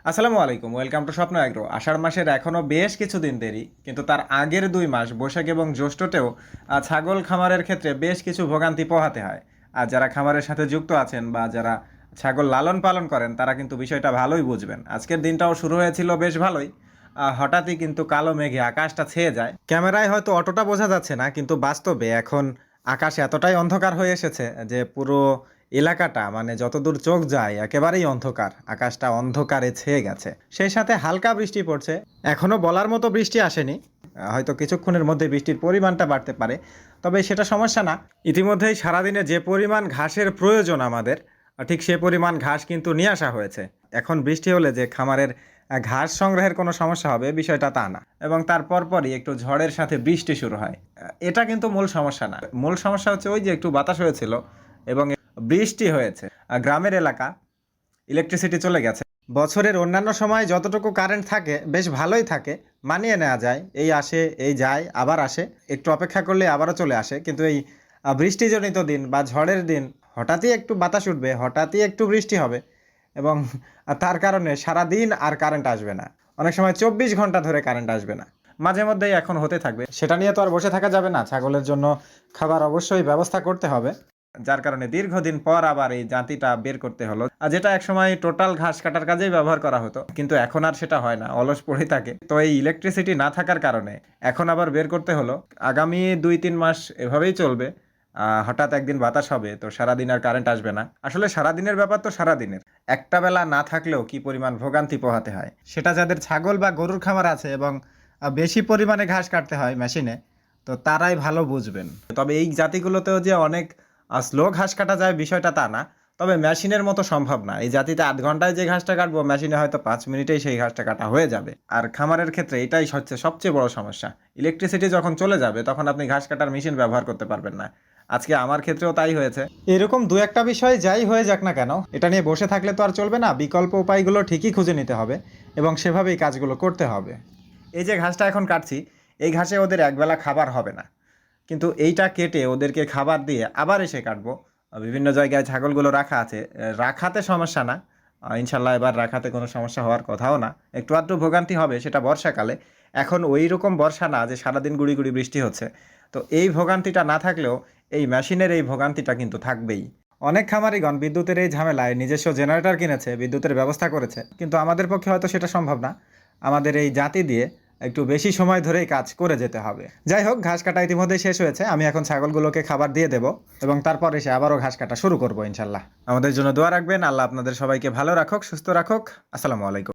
আসসালামু আলাইকুম, welcome to স্বপ্ন এগ্রো। আষাঢ় মাসের এখনও বেশ কিছুদিন দেরি, কিন্তু তার আগের 2 মাস বৈশাখ এবং জ্যৈষ্ঠতেও ছাগল খামারের ক্ষেত্রে বেশ কিছু ভোগান্তি পোহাতে হয়। আর যারা খামারের সাথে যুক্ত আছেন বা যারা ছাগল লালন পালন করেন তারা কিন্তু বিষয়টা ভালোই বুঝবেন। আজকের দিনটাও শুরু হয়েছিল বেশ ভালোই, হঠাৎই কিন্তু কালো মেঘে আকাশটা ছেয়ে যায়। ক্যামেরায় হয়তো অতটা বোঝা যাচ্ছে না, কিন্তু বাস্তবে এখন আকাশ এতটাই অন্ধকার হয়ে এসেছে যে পুরো এলাকাটা মানে যতদূর চোখ যায় একেবারেই অন্ধকার, আকাশটা অন্ধকারে ছেয়ে গেছে। সেই সাথে হালকা বৃষ্টি পড়ছে, এখনো বলার মতো বৃষ্টি আসেনি। হয়তো কিছুক্ষণের মধ্যে বৃষ্টির পরিমাণটা বাড়তে পারে, তবে সেটা সমস্যা না। ইতিমধ্যেই সারাদিনে যে পরিমাণ ঘাসের প্রয়োজন আমাদের, ঠিক সে পরিমাণ ঘাস কিন্তু নিয়ে আসা হয়েছে। এখন বৃষ্টি হলে যে খামারের ঘাস সংগ্রহের কোনো সমস্যা হবে বিষয়টা তা না, এবং তারপর পরই একটু ঝড়ের সাথে বৃষ্টি শুরু হয়। এটা কিন্তু মূল সমস্যা না, মূল সমস্যা হচ্ছে ওই যে একটু বাতাস হয়েছিল এবং বৃষ্টি হয়েছে। গ্রামের এলাকা, ইলেকট্রিসিটি চলে গেছে। বছরের অন্যান্য সময় যতটুকু কারেন্ট থাকে বেশ ভালোই থাকে, মানিয়ে নেওয়া যায়। এই আসে এই যায় আবার আসে, একটু অপেক্ষা করলে আবারও চলে আসে। কিন্তু এই বৃষ্টিজনিত দিন বা ঝড়ের দিন হঠাৎই একটু বাতাস উঠবে, হঠাৎই একটু বৃষ্টি হবে, এবং তার কারণে সারা দিন আর কারেন্ট আসবে না। অনেক সময় 24 ঘন্টা ধরে কারেন্ট আসবে না। মাঝে মধ্যেই এখন হতে থাকবে, সেটা নিয়ে তো আর বসে থাকা যাবে না। ছাগলের জন্য খাবার অবশ্যই ব্যবস্থা করতে হবে, যার কারণে দীর্ঘদিন পর আবার এই জাতিটা বের করতে হলো। আর যেটা একসময় টোটাল ঘাস কাটার কাজেই ব্যবহার করা হতো, কিন্তু এখন আর সেটা হয় না, অলস পড়ে থাকে। তো এই ইলেকট্রিসিটি না থাকার কারণে এখন আবার বের করতে হলো। আগামী 2-3 মাস এভাবেই চলবে। হঠাৎ একদিন বাতাস হবে তো সারাদিন আর কারেন্ট আসবে না। আসলে সারাদিনের ব্যাপার তো সারাদিনের, একটা বেলা না থাকলেও কি পরিমাণ ভোগান্তি পোহাতে হয় সেটা যাদের ছাগল বা গরুর খামার আছে এবং বেশি পরিমাণে ঘাস কাটতে হয় মেশিনে, তো তারাই ভালো বুঝবেন। তবে এই জাতিগুলোতেও যে অনেক স্লো ঘাস কাটা যায় বিষয়টা তা না, তবে মেশিনের মতো সম্ভব না। এই জাতিতে 8 ঘন্টায় যে ঘাসটা কাটবো মেশিনে হয়তো 5 মিনিটেই সেই ঘাসটা কাটা হয়ে যাবে। আর খামারের ক্ষেত্রে এটাই হচ্ছে সবচেয়ে বড় সমস্যা। ইলেকট্রিসিটি যখন চলে যাবে তখন আপনি ঘাস কাটার মেশিন ব্যবহার করতে পারবেন না। আজকে আমার ক্ষেত্রেও তাই হয়েছে। এরকম দু একটা বিষয় যাই হয়ে যাক না কেন, এটা নিয়ে বসে থাকলে তো আর চলবে না। বিকল্প উপায়গুলো ঠিকই খুঁজে নিতে হবে এবং সেভাবেই কাজগুলো করতে হবে। এই যে ঘাসটা এখন কাটছি, এই ঘাসে ওদের একবেলা খাবার হবে না, কিন্তু এইটা কেটে ওদেরকে খাবার দিয়ে আবার এসে কাটবো। বিভিন্ন জায়গায় ছাগলগুলো রাখা আছে, রাখাতে সমস্যা না। ইনশাল্লাহ এবার রাখাতে কোনো সমস্যা হওয়ার কথাও না। একটু আধটু ভোগান্তি হবে, সেটা বর্ষাকালে। এখন ওই রকম বর্ষা না যে সারাদিন গুড়ি গুড়ি বৃষ্টি হচ্ছে। তো এই ভোগান্তিটা না থাকলেও এই মেশিনের এই ভোগান্তিটা কিন্তু থাকবেই। অনেক খামারিগণ বিদ্যুতের এই ঝামেলায় নিজস্ব জেনারেটর কিনেছে, বিদ্যুতের ব্যবস্থা করেছে, কিন্তু আমাদের পক্ষে হয়তো সেটা সম্ভব না। আমাদের এই জাতি দিয়ে একটু বেশি সময় ধরেই কাজ করে যেতে হবে। যাই হোক, ঘাস কাটা ইতিমধ্যেই শেষ হয়েছে। আমি এখন ছাগলগুলোকে খাবার দিয়ে দেব এবং তারপর এসে আবারও ঘাস কাটা শুরু করবো ইনশাল্লাহ। আমাদের জন্য দোয়া রাখবেন। আল্লাহ আপনাদের সবাইকে ভালো রাখুক, সুস্থ রাখুক। আসসালামু আলাইকুম।